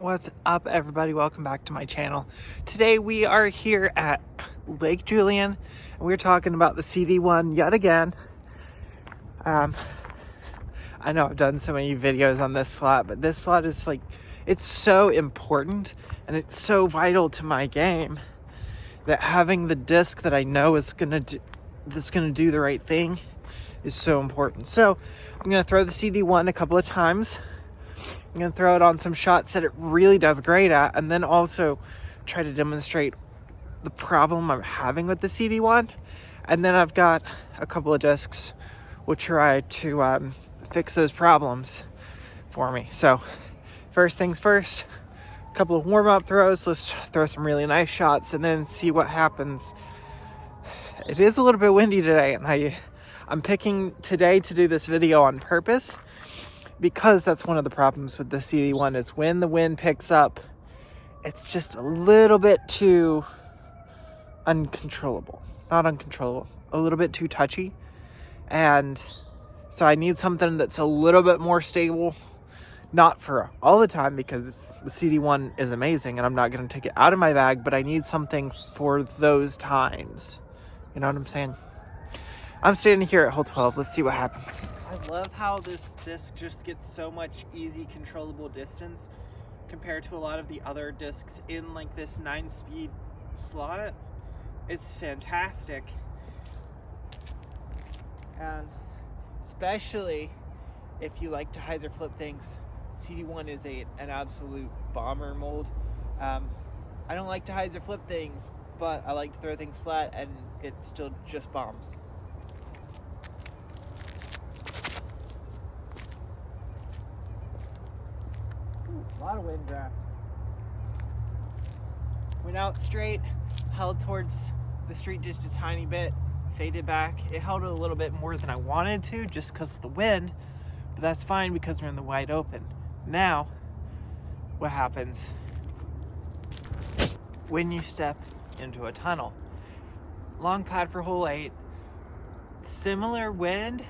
What's up, everybody? Welcome back to my channel. Today we are here at Lake Julian and we're talking about the CD1 yet again. I know I've done so many videos on this slot, but this slot is like, it's so important and it's so vital to my game that having the disc that I know is that's gonna do the right thing is so important. So I'm gonna throw the CD1 a couple of times. I'm going to throw it on some shots that it really does great at, and then also try to demonstrate the problem I'm having with the CD1. And then I've got a couple of discs will try to fix those problems for me. So first things first, a couple of warm-up throws. Let's throw some really nice shots and then see what happens. It is a little bit windy today, and I'm picking today to do this video on purpose, because that's one of the problems with the CD1 is when the wind picks up, it's just a little bit too uncontrollable. Not uncontrollable, a little bit too touchy. And so I need something that's a little bit more stable, not for all the time, because the CD1 is amazing and I'm not going to take it out of my bag, but I need something for those times. You know what I'm saying? I'm standing here at hole 12. Let's see what happens. I love how this disc just gets so much easy controllable distance compared to a lot of the other discs in like this 9-speed slot. It's fantastic. And especially if you like to hyzer flip things, CD1 is an absolute bomber mold. I don't like to hyzer flip things, but I like to throw things flat and it still just bombs. A lot of wind draft. Went out straight, held towards the street just a tiny bit, faded back. It held it a little bit more than I wanted to just because of the wind, but that's fine because we're in the wide open. Now, what happens when you step into a tunnel? Long pad for hole 8, similar wind,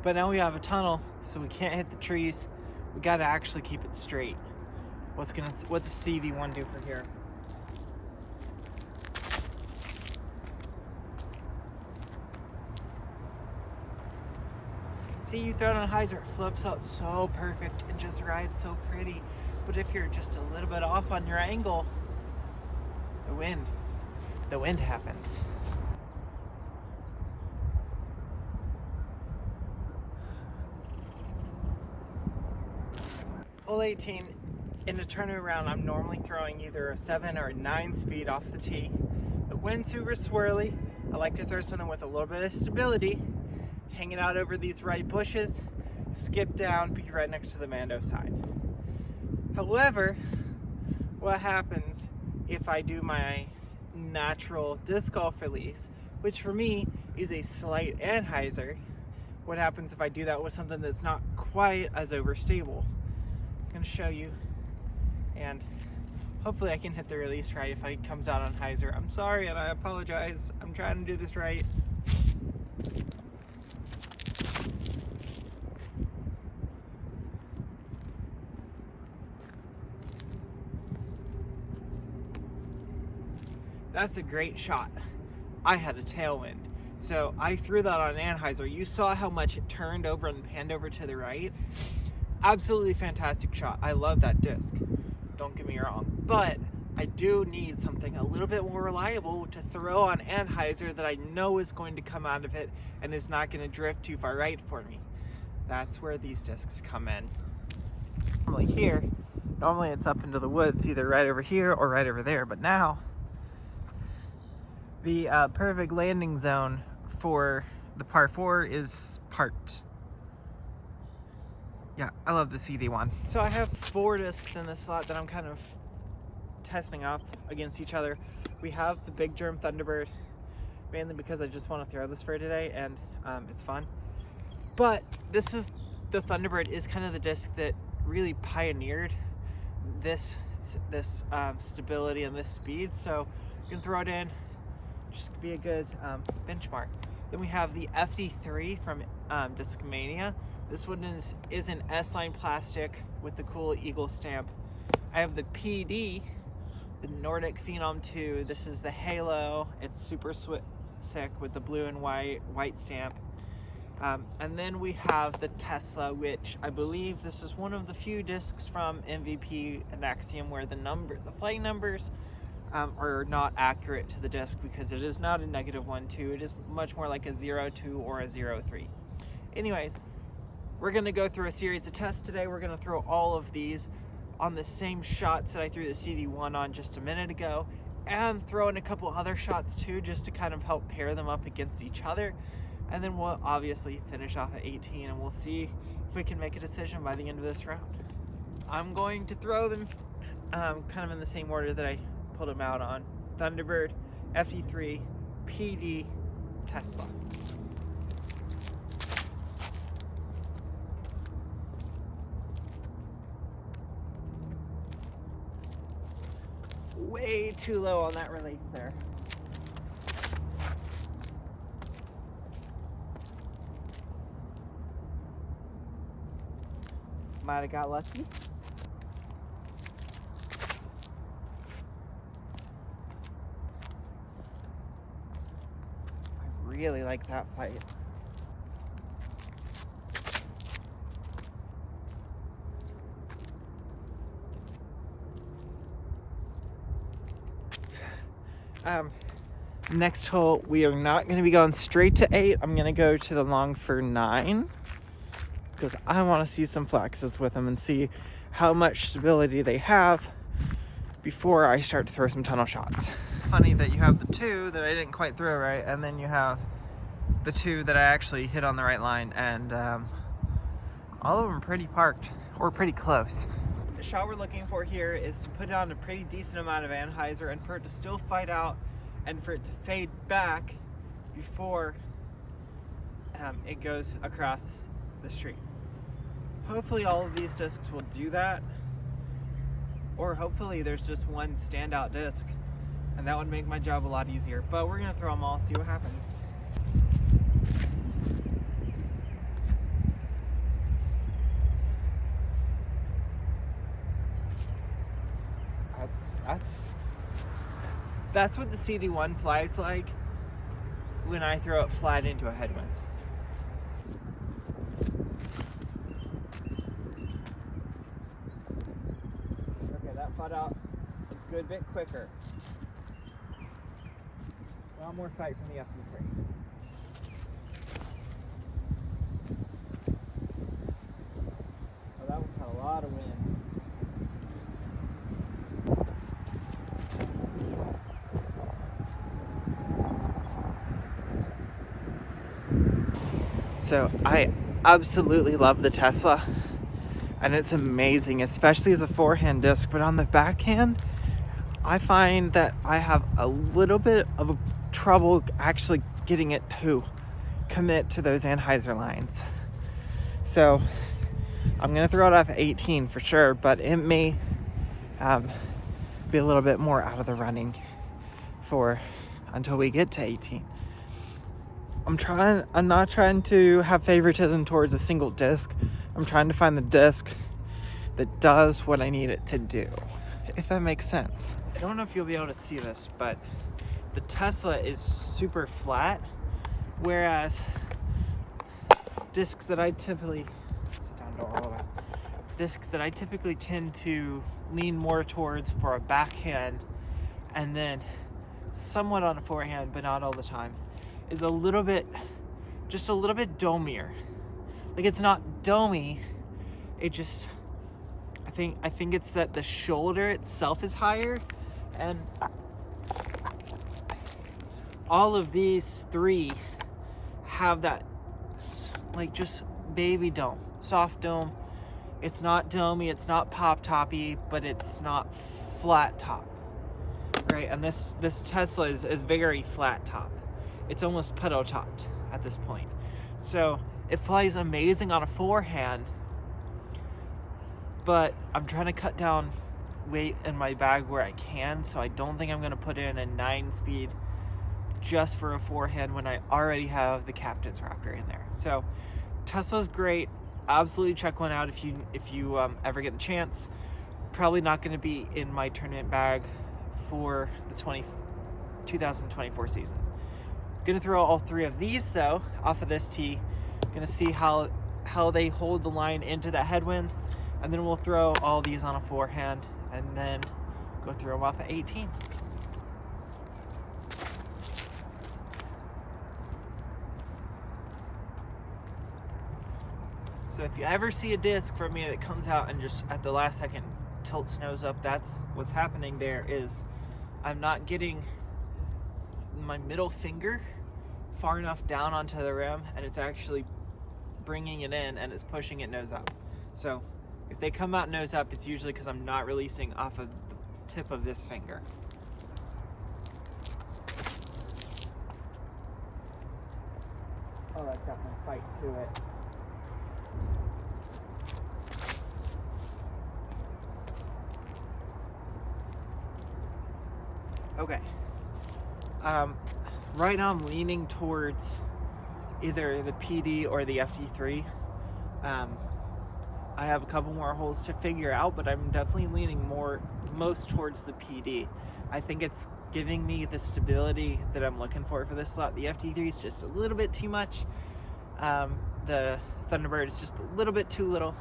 but now we have a tunnel, so we can't hit the trees. We gotta actually keep it straight. What's the CD1 do for here? See, you throw it on hyzer, it flips up so perfect and just rides so pretty. But if you're just a little bit off on your angle, the wind happens. Hole 18, in a turnaround, I'm normally throwing either a 7 or a 9 speed off the tee. The wind's super swirly. I like to throw something with a little bit of stability, hanging out over these right bushes, skip down, be right next to the Mando side. However, what happens if I do my natural disc golf release, which for me is a slight anhyzer? What happens if I do that with something that's not quite as overstable? I'm going to show you, and hopefully I can hit the release right if it comes out on hyzer. I'm sorry and I apologize. I'm trying to do this right. That's a great shot. I had a tailwind, so I threw that on anhyzer. You saw how much it turned over and panned over to the right. Absolutely fantastic shot. I love that disc, don't get me wrong, but I do need something a little bit more reliable to throw on anhyzer that I know is going to come out of it and is not going to drift too far right for me. That's where these discs come in. Normally it's up into the woods, either right over here or right over there, but now the perfect landing zone for the par 4 is parked. Yeah, I love the CD1. So I have 4 discs in this slot that I'm kind of testing up against each other. We have the Big Germ Thunderbird, mainly because I just want to throw this for today and it's fun. But the Thunderbird is kind of the disc that really pioneered this stability and this speed. So you can throw it in, just be a good benchmark. Then we have the FD3 from Discmania. This one is an S-line plastic with the cool eagle stamp I have the PD, the Nordic Phenom 2. This is the Halo. It's super sick with the blue and white stamp. And then we have the Tesla, which I believe this is one of the few discs from MVP and Axiom where the flight numbers are not accurate to the disc, because it is not a -1-2. It is much more like a 0-2 or a 0-3. Anyways, we're gonna go through a series of tests today. We're gonna throw all of these on the same shots that I threw the CD1 on just a minute ago, and throw in a couple other shots too, just to kind of help pair them up against each other. And then we'll obviously finish off at 18, and we'll see if we can make a decision by the end of this round. I'm going to throw them kind of in the same order that I pulled them out on: Thunderbird, FD3, PD, Tesla. Way too low on that release there. Might have got lucky. I really like that fight. Next hole, we are not going to be going straight to 8. I'm going to go to the long for 9, because I want to see some flexes with them and see how much stability they have before I start to throw some tunnel shots. Funny that you have the 2 that I didn't quite throw right, and then you have the 2 that I actually hit on the right line, and all of them are pretty parked, or pretty close. The shot we're looking for here is to put on a pretty decent amount of anhyzer, and for it to still fight out, and for it to fade back before it goes across the street. Hopefully all of these discs will do that, or hopefully there's just one standout disc, and that would make my job a lot easier. But we're gonna throw them all and see what happens. That's what the CD1 flies like when I throw it flat into a headwind. Okay, that fought out a good bit quicker. A lot more fight from the FD3. Oh, that one had a lot of wind. So I absolutely love the Tesla, and it's amazing, especially as a forehand disc, but on the backhand, I find that I have a little bit of trouble actually getting it to commit to those anhyzer lines. So I'm gonna throw it off at 18 for sure, but it may be a little bit more out of the running until we get to 18. I'm not trying to have favoritism towards a single disc. I'm trying to find the disc that does what I need it to do, if that makes sense. I don't know if you'll be able to see this, but the Tesla is super flat, whereas discs that I typically tend to lean more towards for a backhand, and then somewhat on a forehand, but not all the time, is just a little bit domier. Like, it's not domey, it just, I think it's that the shoulder itself is higher, and all of these 3 have that, like, just baby dome, soft dome. It's not domey, it's not pop toppy, but it's not flat top, right? And this Tesla is very flat top. It's almost pedal topped at this point. So it flies amazing on a forehand, but I'm trying to cut down weight in my bag where I can, so I don't think I'm gonna put in a 9-speed just for a forehand when I already have the Captain's Raptor in there. So Tesla's great. Absolutely check one out if you ever get the chance. probably not going to be in my tournament bag for the 2024 season. Going to throw all 3 of these though off of this tee. Going to see how they hold the line into that headwind, and then we'll throw all these on a forehand and then go throw them off at 18. So if you ever see a disc from me that comes out and just at the last second tilts nose up, that's what's happening there. Is I'm not getting my middle finger far enough down onto the rim, and it's actually bringing it in and it's pushing it nose up. So if they come out nose up, it's usually because I'm not releasing off of the tip of this finger. Oh, that's got some fight to it. Okay. Right now I'm leaning towards either the PD or the FD3. I have a couple more holes to figure out, but I'm definitely leaning most towards the PD. I think it's giving me the stability that I'm looking for this slot. The FD3 is just a little bit too much. The Thunderbird is just a little bit too little.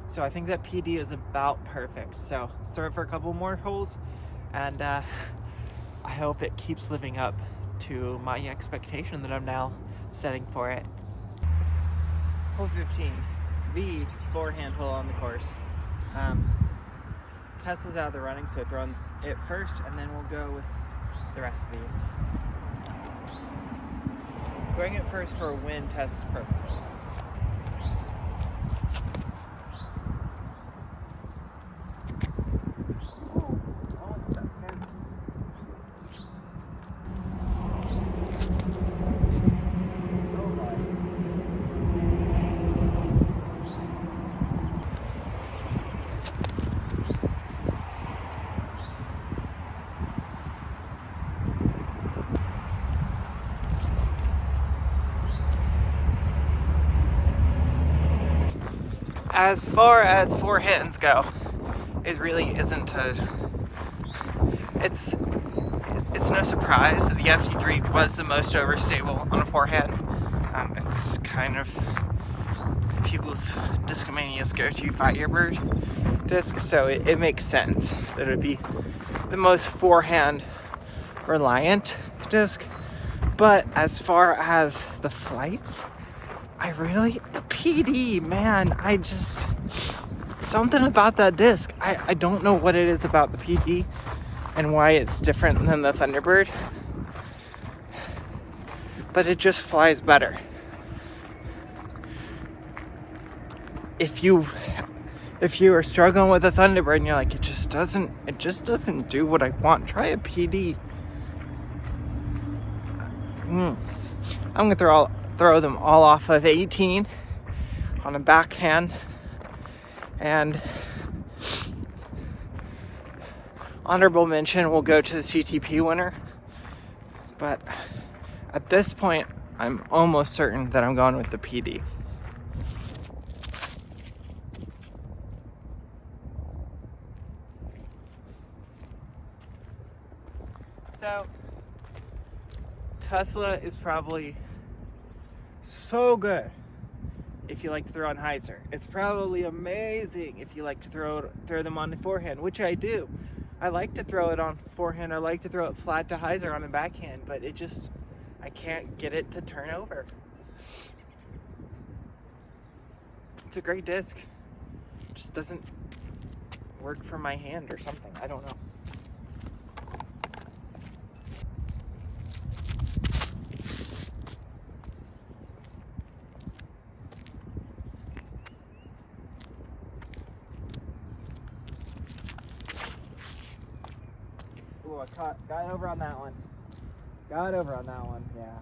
So I think that PD is about perfect. So let's throw it for a couple more holes, and I hope it keeps living up to my expectation that I'm now setting for it. Hole 15, the forehand hole on the course. Tesla's out of the running, so throwing it first, and then we'll go with the rest of these. Throwing it first for wind test purposes. As far as forehands go, it really isn't it's no surprise that the FD3 was the most overstable on a forehand. It's kind of people's Discomania's go-to Firebird disc, so it makes sense that it would be the most forehand reliant disc. But as far as the flights, the PD, man, something about that disc. I don't know what it is about the PD and why it's different than the Thunderbird, but it just flies better. If you are struggling with a Thunderbird and you're like, it just doesn't do what I want, try a PD. I'm gonna throw them all off of 18 on a backhand, and honorable mention will go to the CTP winner, but at this point I'm almost certain that I'm going with the PD. So Tesla is probably so good if you like to throw on hyzer. It's probably amazing if you like to throw them on the forehand, which I do. I like to throw it on forehand. I like to throw it flat to hyzer on the backhand, but I can't get it to turn over. It's a great disc. It just doesn't work for my hand or something. I don't know. Ooh, got over on that one. Yeah.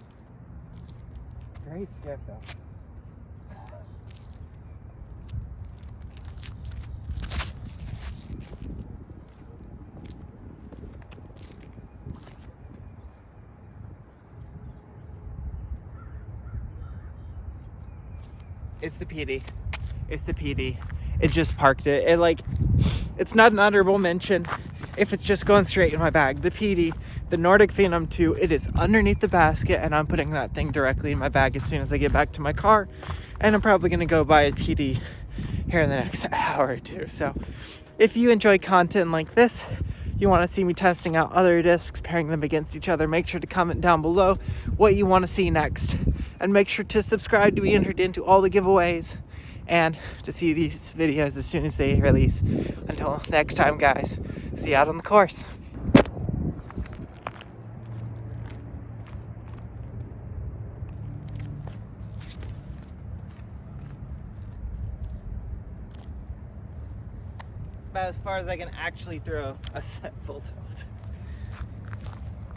Great skip though. It's the PD. It just parked it. it's not an honorable mention if it's just going straight in my bag. The PD, the Nordic Phenom 2, it is underneath the basket, and I'm putting that thing directly in my bag as soon as I get back to my car. And I'm probably going to go buy a PD here in the next hour or two. So if you enjoy content like this, you want to see me testing out other discs, pairing them against each other, make sure to comment down below what you want to see next. And make sure to subscribe to be entered into all the giveaways and to see these videos as soon as they release. Until next time, guys, see you out on the course. It's about as far as I can actually throw a set full tilt.